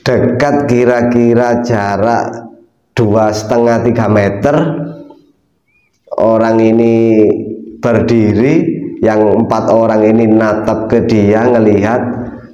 dekat kira-kira jarak 2,5–3 meter. Orang ini berdiri, yang 4 orang ini natap ke dia, ngelihat,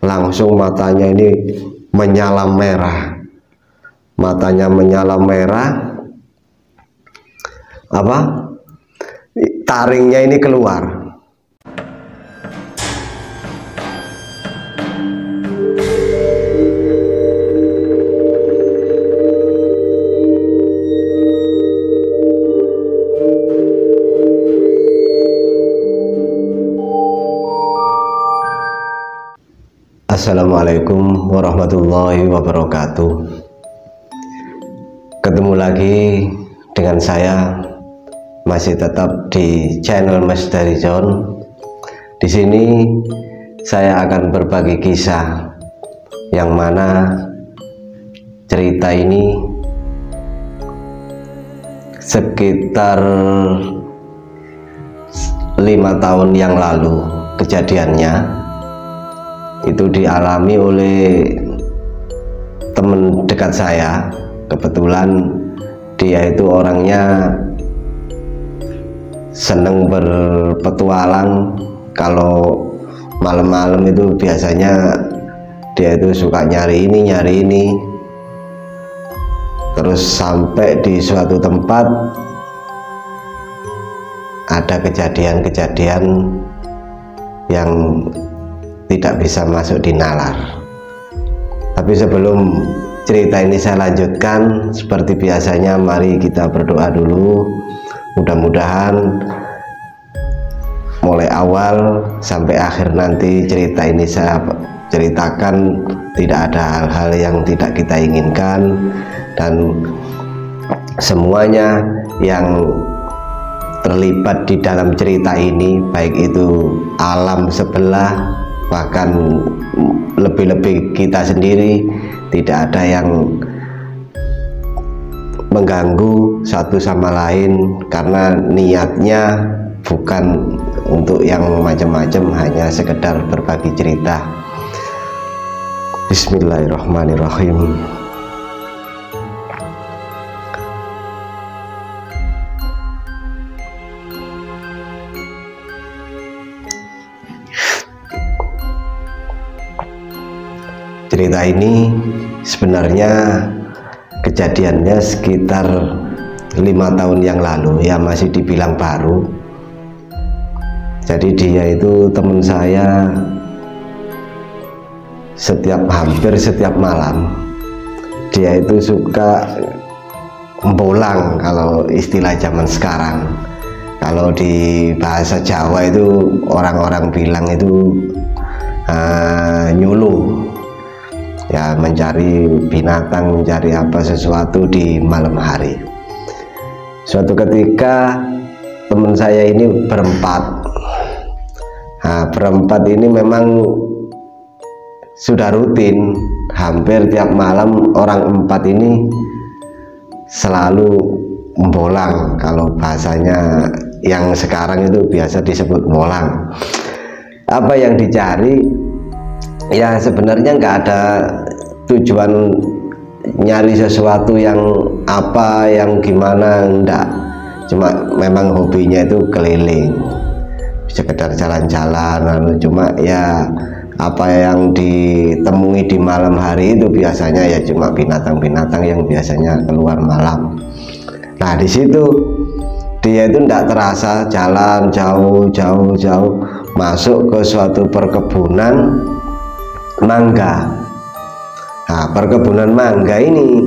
langsung matanya ini menyala merah. Matanya menyala merah, taringnya ini keluar. Assalamualaikum warahmatullahi wabarakatuh. Ketemu lagi dengan saya, masih tetap di channel Misteri Zone. Di sini saya akan berbagi kisah yang mana cerita ini sekitar 5 tahun yang lalu kejadiannya. Itu dialami oleh teman dekat saya. Kebetulan dia itu orangnya seneng berpetualang. Kalau malam-malam itu biasanya dia itu suka nyari ini, terus sampai di suatu tempat ada kejadian-kejadian yang tidak bisa masuk di nalar. Tapi sebelum cerita ini saya lanjutkan, seperti biasanya mari kita berdoa dulu. Mudah-mudahan mulai awal sampai akhir nanti cerita ini saya ceritakan tidak ada hal-hal yang tidak kita inginkan, dan semuanya yang terlibat di dalam cerita ini, baik itu alam sebelah, bahkan lebih-lebih kita sendiri, tidak ada yang mengganggu satu sama lain, karena niatnya bukan untuk yang macam-macam, hanya sekedar berbagi cerita. Bismillahirrahmanirrahim. Cerita ini sebenarnya kejadiannya sekitar 5 tahun yang lalu, ya masih dibilang baru. Jadi dia itu teman saya, hampir setiap malam dia itu suka bolang, kalau istilah zaman sekarang. Kalau di bahasa Jawa itu orang-orang bilang itu nyuluh, ya mencari binatang, mencari sesuatu di malam hari. Suatu ketika teman saya ini berempat. Berempat ini memang sudah rutin, hampir tiap malam orang 4 ini selalu membolang. Kalau bahasanya yang sekarang itu biasa disebut bolang. Apa yang dicari? Ya sebenarnya nggak ada tujuan nyari sesuatu yang gimana, enggak. Cuma memang hobinya itu keliling, sekedar jalan-jalan. Cuma ya apa yang ditemui di malam hari itu biasanya ya cuma binatang-binatang yang biasanya keluar malam. Nah di situ dia itu enggak terasa jalan jauh masuk ke suatu perkebunan mangga. Nah, perkebunan mangga ini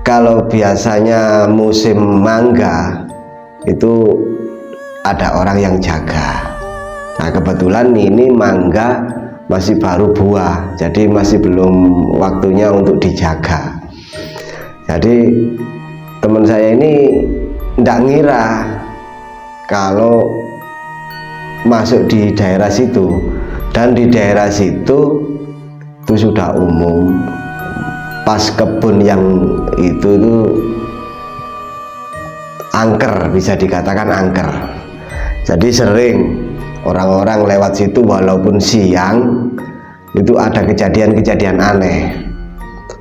kalau biasanya musim mangga itu ada orang yang jaga. Nah, kebetulan ini mangga masih baru buah, jadi masih belum waktunya untuk dijaga. Jadi teman saya ini tidak ngira kalau masuk di daerah situ. Dan di daerah situ sudah umum, pas kebun yang itu angker, bisa dikatakan angker. Jadi sering orang-orang lewat situ walaupun siang itu ada kejadian-kejadian aneh.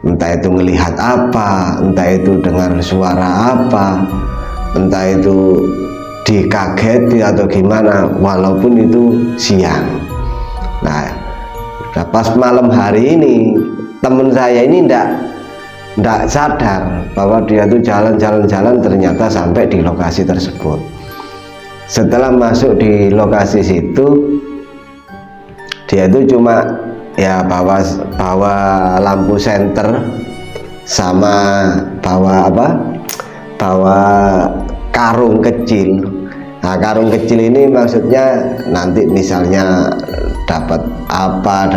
entah itu melihat apa, entah itu dengar suara apa, entah itu dikageti atau gimana, walaupun itu siang. Nah, pas malam hari ini teman saya ini ndak sadar bahwa dia tuh jalan-jalan ternyata sampai di lokasi tersebut. Setelah masuk di lokasi situ, dia itu cuma ya bawa lampu senter sama bawa karung kecil. Nah, karung kecil ini maksudnya nanti misalnya dapat apa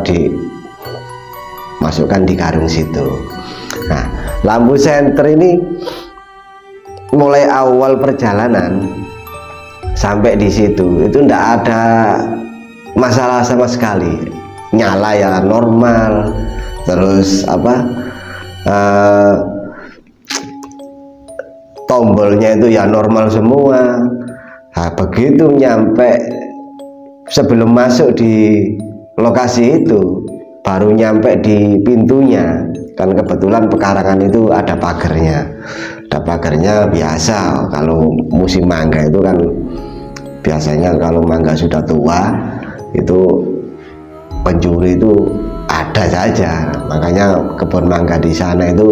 dimasukkan di karung situ. Nah, lampu senter ini mulai awal perjalanan sampai di situ itu ndak ada masalah sama sekali, nyala ya normal, terus tombolnya itu ya normal semua. Nah, begitu nyampe sebelum masuk di lokasi itu, baru nyampe di pintunya, kan kebetulan pekarangan itu ada pagarnya biasa. Kalau musim mangga itu kan biasanya kalau mangga sudah tua itu pencuri itu ada saja, makanya kebun mangga di sana itu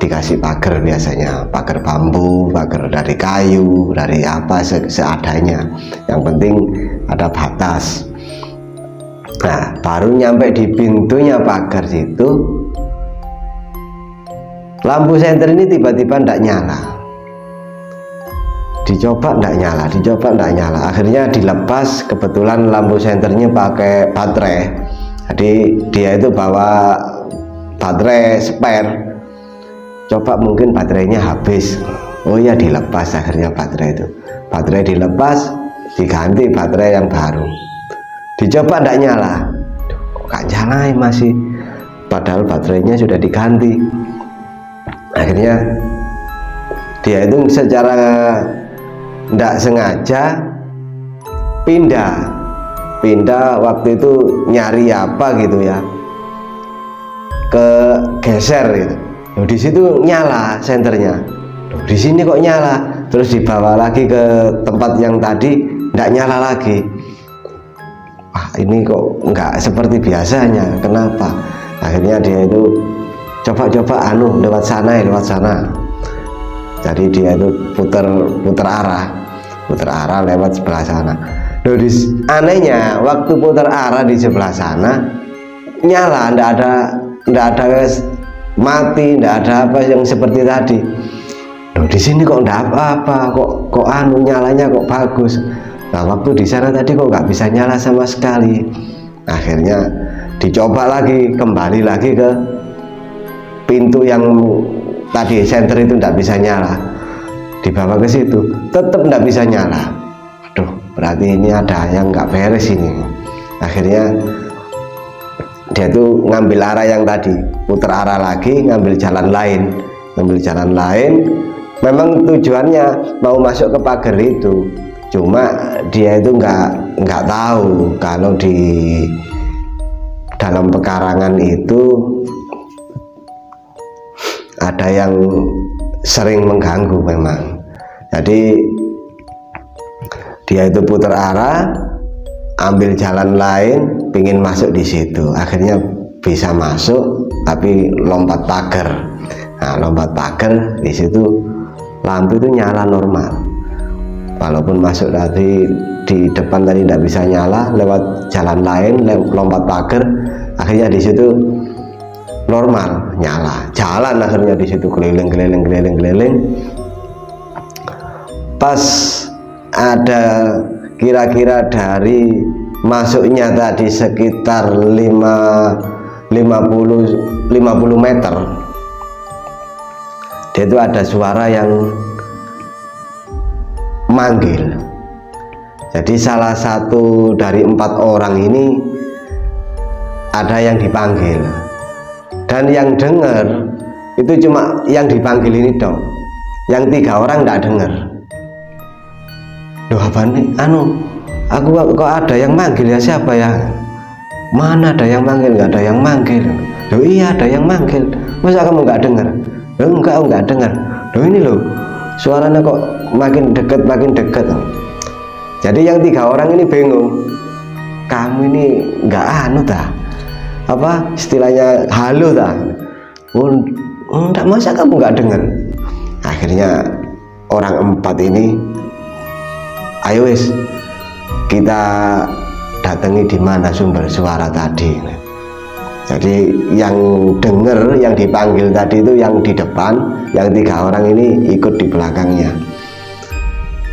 dikasih pagar, biasanya pagar bambu, pagar dari kayu, dari apa seadanya, yang penting ada batas. Nah, baru nyampe di pintunya pagar situ, lampu senter ini tiba-tiba ndak nyala. Dicoba ndak nyala, akhirnya dilepas. Kebetulan lampu senternya pakai baterai, jadi dia itu bawa baterai spare. Coba mungkin baterainya habis, oh ya dilepas. Akhirnya baterai dilepas, diganti baterai yang baru. Dicoba ndak nyala, kok gak nyala masih, padahal baterainya sudah diganti. Akhirnya dia itu secara ndak sengaja pindah waktu itu nyari apa gitu ya, ke geser gitu. Loh, di situ nyala senternya. Loh, di sini kok nyala, terus dibawa lagi ke tempat yang tadi ndak nyala lagi. Wah, ini kok nggak seperti biasanya, kenapa? Akhirnya dia itu coba lewat sana. Jadi dia itu putar arah lewat sebelah sana. Loh, anehnya waktu putar arah di sebelah sana nyala, ndak ada mati, ndak ada apa yang seperti tadi. Loh, di sini kok ndak apa-apa, kok nyalanya kok bagus. Nah, waktu di sana tadi kok nggak bisa nyala sama sekali. Akhirnya dicoba lagi, kembali lagi ke pintu yang tadi senter itu ndak bisa nyala, dibawa ke situ, tetap ndak bisa nyala. Aduh, berarti ini ada yang nggak beres ini. Akhirnya dia tuh ngambil arah yang tadi, putar arah lagi, ngambil jalan lain. Memang tujuannya mau masuk ke pagar itu, cuma dia itu nggak tahu kalau di dalam pekarangan itu ada yang sering mengganggu memang. Jadi dia itu putar arah, ambil jalan lain, pingin masuk di situ. Akhirnya bisa masuk, tapi lompat pagar. Nah, lompat pagar di situ lampu itu nyala normal. Walaupun masuk tadi di depan tadi tidak bisa nyala, lewat jalan lain, lompat pagar, akhirnya di situ normal nyala. Jalan akhirnya di situ keliling. Pas ada kira-kira dari masuknya tadi sekitar 50 meter, dia itu ada suara yang manggil. Jadi salah satu dari 4 orang ini ada yang dipanggil, dan yang dengar itu cuma yang dipanggil ini dong, yang 3 orang nggak dengar. Loh, apa nih? Aku kok ada yang manggil ya, siapa ya? Mana ada yang manggil? Nggak ada yang manggil. Loh iya ada yang manggil, masa kamu nggak dengar? Loh enggak dengar. Loh ini loh suaranya kok makin dekat. Jadi yang 3 orang ini bingung, kamu ini nggak anu dah, apa istilahnya halo dah, enggak, masa kamu nggak dengar? Akhirnya orang 4 ini, ayo wis kita datangi di mana sumber suara tadi. Jadi yang dengar, yang dipanggil tadi itu yang di depan, yang 3 orang ini ikut di belakangnya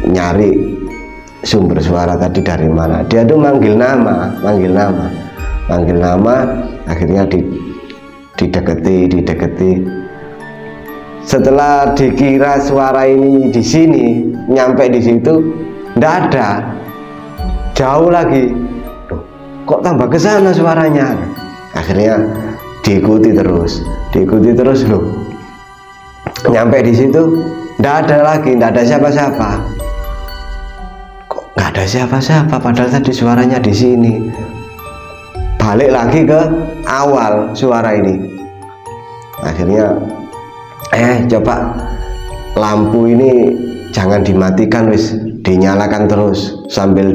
nyari sumber suara tadi dari mana. Dia tuh manggil nama, akhirnya dideketi. Setelah dikira suara ini di sini, nyampe di situ ndak ada, jauh lagi. Loh, kok tambah ke sana suaranya? Akhirnya diikuti terus loh. Nyampe di situ ndak ada lagi, ndak ada siapa-siapa. Nggak ada siapa-siapa padahal tadi suaranya di sini. Balik lagi ke awal suara ini. Akhirnya coba lampu ini jangan dimatikan wis, dinyalakan terus sambil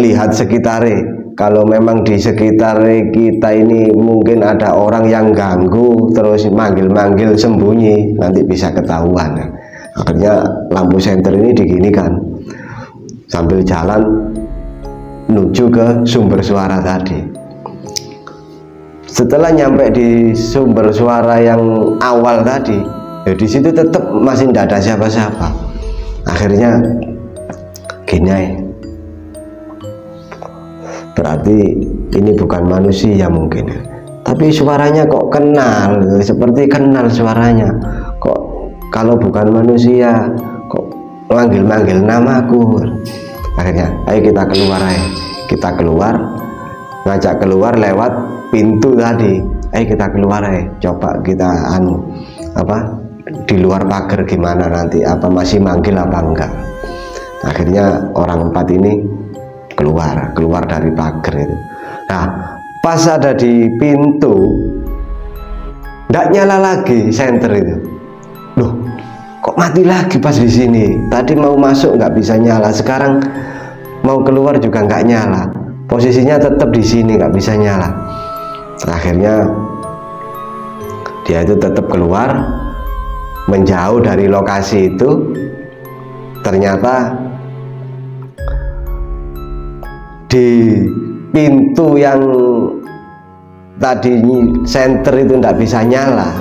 dilihat sekitarnya. Kalau memang di sekitar kita ini mungkin ada orang yang ganggu terus manggil-manggil sembunyi, nanti bisa ketahuan. Akhirnya lampu senter ini diginikan sambil jalan menuju ke sumber suara tadi. Setelah nyampe di sumber suara yang awal tadi, ya di situ tetap masih tidak ada siapa-siapa. Akhirnya gini, berarti ini bukan manusia mungkin, tapi suaranya kok kenal, seperti kenal suaranya. Kok kalau bukan manusia kok manggil-manggil namaku. Akhirnya ayo kita keluar, ngajak keluar lewat pintu tadi. Ayo kita keluar, coba kita di luar pagar gimana nanti, apa masih manggil apa enggak. Akhirnya orang 4 ini keluar dari pagar itu. Nah pas ada di pintu nggak nyala lagi senter itu. Loh, kok mati lagi pas di sini? Tadi mau masuk nggak bisa nyala, sekarang mau keluar juga nggak nyala. Posisinya tetap di sini nggak bisa nyala. Akhirnya dia itu tetap keluar, menjauh dari lokasi itu. Ternyata di pintu yang tadi senter itu nggak bisa nyala,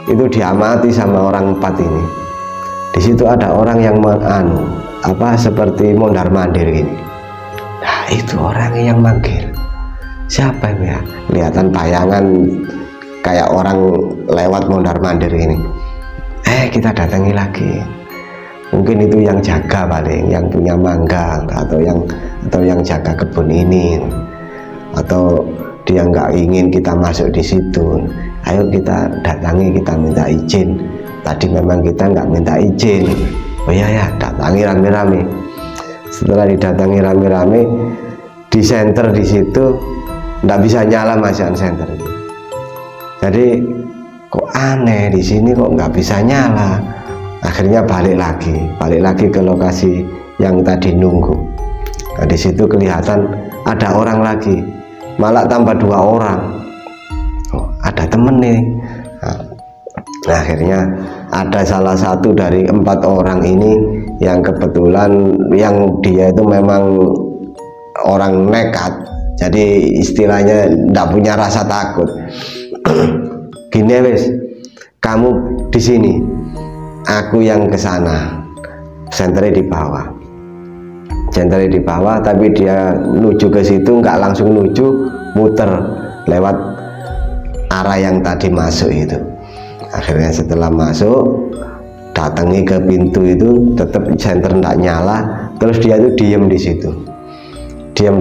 itu diamati sama orang 4 ini. Di situ ada orang yang seperti mondar-mandir gini. Nah itu orang yang manggil. Siapa itu ya? Kelihatan bayangan kayak orang lewat mondar-mandir gini. Kita datangi lagi. Mungkin itu yang jaga paling, yang punya mangga atau yang jaga kebun ini, atau dia nggak ingin kita masuk di situ. Ayo kita datangi, kita minta izin. Tadi memang kita nggak minta izin. Oh ya, datangi rame-rame. Setelah didatangi rame-rame, di senter di situ nggak bisa nyala masihan senter itu. Jadi kok aneh, di sini kok nggak bisa nyala. Akhirnya balik lagi ke lokasi yang tadi nunggu. Nah, di situ kelihatan ada orang lagi, malah tambah 2 orang. Ada temen nih. Nah, akhirnya ada salah satu dari 4 orang ini yang kebetulan yang dia itu memang orang nekat, jadi istilahnya tidak punya rasa takut. Gini wes, kamu di sini, aku yang ke sana. Senternya di bawah, tapi dia menuju ke situ nggak langsung menuju, muter lewat arah yang tadi masuk itu. Akhirnya setelah masuk, datangi ke pintu itu, tetap senter nggak nyala. Terus dia itu diem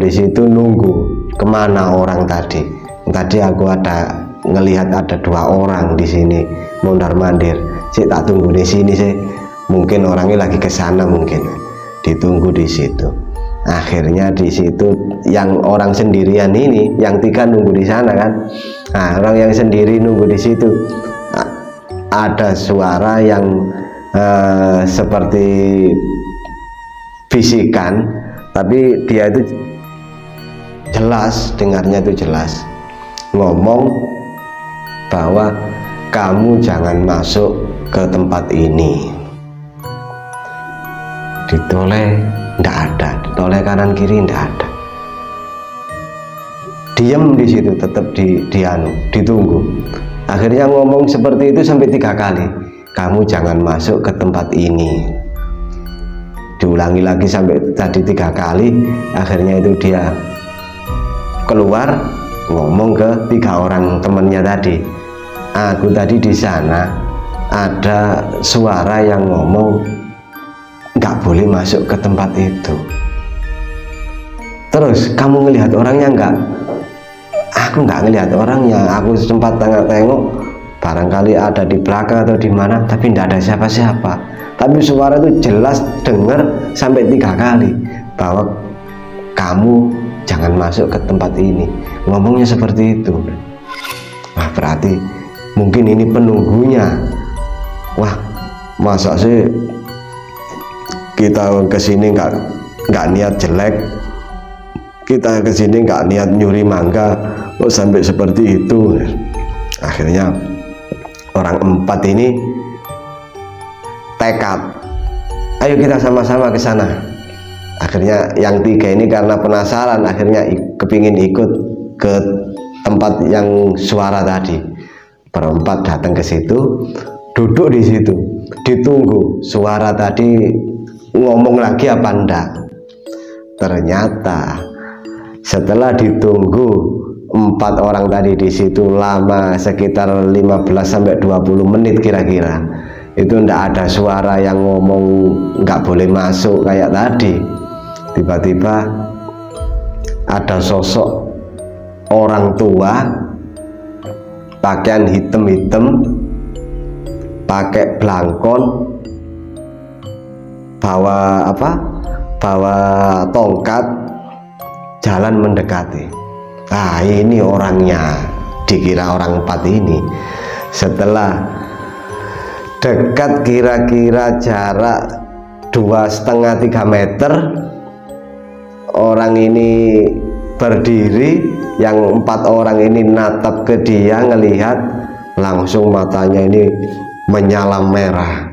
di situ nunggu kemana orang tadi. Tadi aku ada ngelihat ada 2 orang di sini mondar-mandir. Tak tunggu di sini sih, mungkin orangnya lagi ke sana, mungkin ditunggu di situ. Akhirnya di situ yang orang sendirian ini, yang 3 nunggu di sana kan. Nah, orang yang sendiri nunggu di situ, ada suara yang seperti bisikan, tapi dia itu jelas, dengarnya itu jelas, ngomong bahwa kamu jangan masuk ke tempat ini. Ditoleh ndak ada, ditoleh kanan kiri ndak ada. Diam di situ, tetap ditunggu. Akhirnya ngomong seperti itu sampai 3 kali. Kamu jangan masuk ke tempat ini. Diulangi lagi sampai tadi 3 kali. Akhirnya itu dia keluar ngomong ke 3 orang temannya tadi. Aku tadi di sana ada suara yang ngomong nggak boleh masuk ke tempat itu. Terus kamu ngelihat orangnya nggak? Aku nggak ngelihat orangnya. Aku sempat tengok, barangkali ada di belakang atau di mana, tapi nggak ada siapa-siapa. Tapi suara itu jelas dengar sampai 3 kali bahwa kamu jangan masuk ke tempat ini. Ngomongnya seperti itu. Wah, berarti mungkin ini penunggunya. Wah, masa sih kita kesini nggak niat jelek, kita kesini nggak niat nyuri mangga, kok sampai seperti itu. Akhirnya orang 4 ini tekad, ayo kita sama-sama ke sana. Akhirnya yang 3 ini karena penasaran, akhirnya kepingin ikut ke tempat yang suara tadi. Berempat datang ke situ, duduk di situ, ditunggu suara tadi ngomong lagi apa enggak. Ternyata setelah ditunggu 4 orang tadi di situ lama sekitar 15-20 menit kira-kira, itu ndak ada suara yang ngomong nggak boleh masuk kayak tadi. Tiba-tiba ada sosok orang tua pakaian hitam-hitam, pakai belangkon, bawa tongkat, jalan mendekati. Nah, ini orangnya, dikira orang 4 ini. Setelah dekat kira-kira jarak 2,5-3 meter, orang ini berdiri, yang 4 orang ini natap ke dia, ngelihat, langsung matanya ini menyala merah.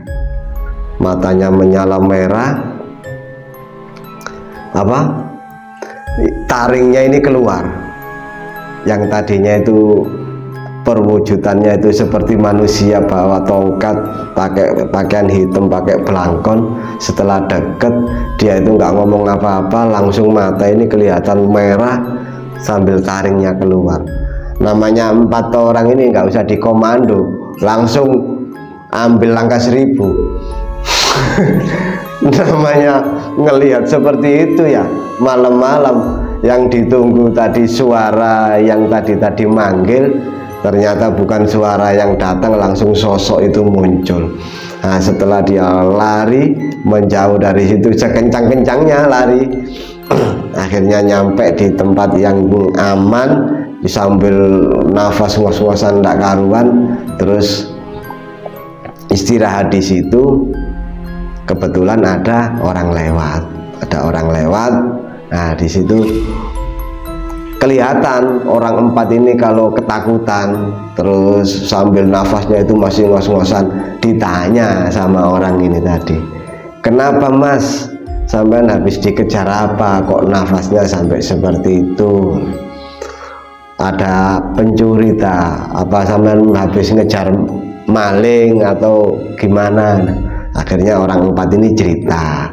Matanya menyala merah, taringnya ini keluar. Yang tadinya itu perwujudannya itu seperti manusia, bawa tongkat, pakai pakaian hitam, pakai belangkon. Setelah deket, dia itu nggak ngomong apa-apa, langsung mata ini kelihatan merah sambil taringnya keluar. Namanya 4 orang ini nggak usah dikomando, langsung ambil langkah 1000. Namanya ngelihat seperti itu ya, malam-malam yang ditunggu tadi, suara yang tadi manggil, ternyata bukan suara yang datang, langsung sosok itu muncul. Nah, setelah dia lari menjauh dari situ sekencang-kencangnya lari, akhirnya nyampe di tempat yang aman, sambil nafas ngos-ngosan ndak karuan, terus istirahat di situ. Kebetulan ada orang lewat. Nah, di situ kelihatan orang 4 ini kalau ketakutan, terus sambil nafasnya itu masih ngos-ngosan. Ditanya sama orang ini tadi, kenapa mas, sampean habis dikejar apa kok nafasnya sampai seperti itu? Ada pencuri apa sampean habis ngejar maling atau gimana? Akhirnya orang 4 ini cerita.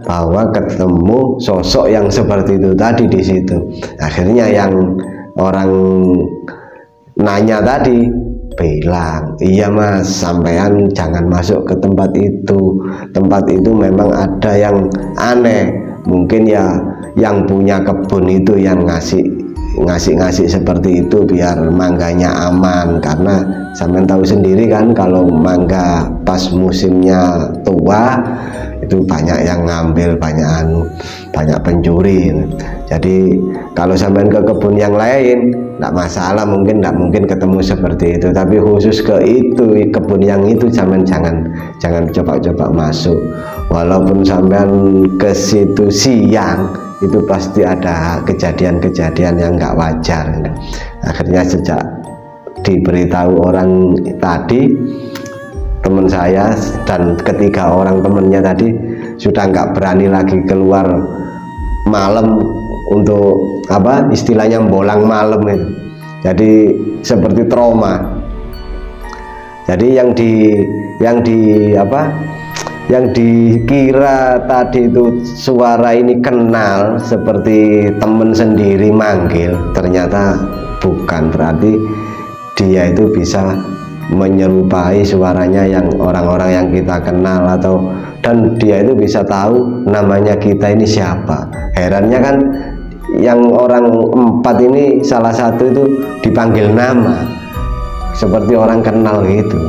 Bahwa ketemu sosok yang seperti itu tadi di situ. Akhirnya yang orang nanya tadi bilang, iya mas, sampean jangan masuk ke tempat itu. Tempat itu memang ada yang aneh. Mungkin ya yang punya kebun itu yang ngasih seperti itu biar mangganya aman, karena sampean tahu sendiri kan kalau mangga pas musimnya tua itu banyak yang ngambil, banyak pencuri. Jadi kalau sampean ke kebun yang lain tidak masalah, tidak mungkin ketemu seperti itu, tapi khusus ke itu kebun yang itu jangan coba-coba masuk. Walaupun sampean ke situ siang, itu pasti ada kejadian-kejadian yang nggak wajar. Akhirnya sejak diberitahu orang tadi, teman saya dan ketiga orang temennya tadi sudah nggak berani lagi keluar malam untuk istilahnya bolang malam itu. Jadi seperti trauma. Jadi yang dikira tadi itu suara ini kenal seperti temen sendiri manggil, ternyata bukan. Berarti dia itu bisa menyerupai suaranya yang orang-orang yang kita kenal, dan dia itu bisa tahu namanya kita ini siapa. Herannya kan yang orang 4 ini salah satu itu dipanggil nama seperti orang kenal gitu.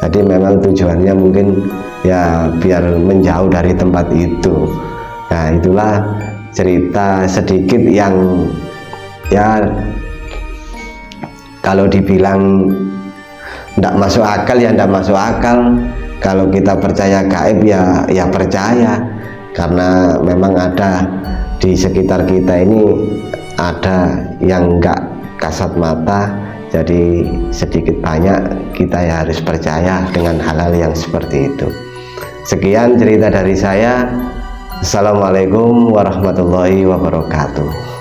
Jadi memang tujuannya mungkin ya biar menjauh dari tempat itu. Nah, itulah cerita sedikit yang ya kalau dibilang tidak masuk akal ya tidak masuk akal. Kalau kita percaya gaib ya percaya, karena memang ada di sekitar kita ini ada yang enggak kasat mata. Jadi sedikit banyak kita ya harus percaya dengan hal-hal yang seperti itu. Sekian cerita dari saya. Assalamualaikum warahmatullahi wabarakatuh.